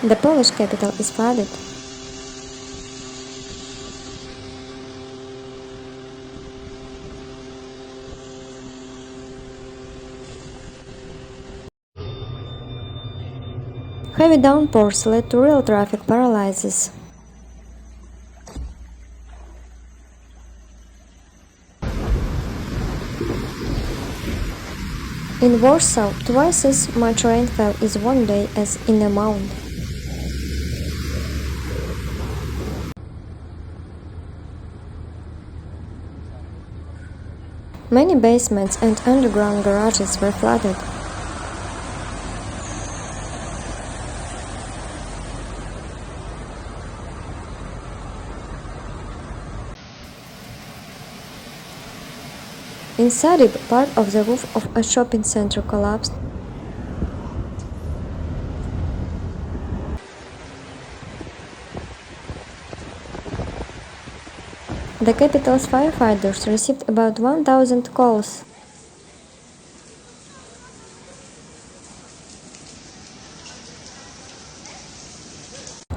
The Polish capital is flooded. Heavy downpours led to rail traffic paralysis. In Warsaw, twice as much rain fell in one day as in a month. Many basements and underground garages were flooded. In Sarib, part of the roof of a shopping center collapsed. The capital's firefighters received about 1,000 calls.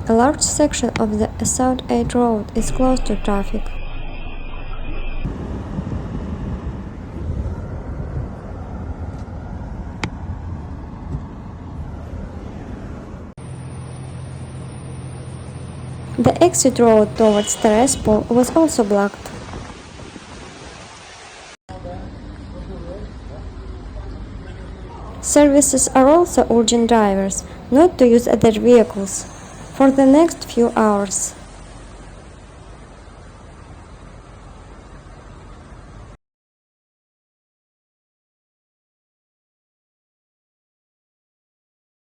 A large section of the South 8 road is closed to traffic. The exit road towards Terespol was also blocked. Services are also urging drivers not to use other vehicles for the next few hours.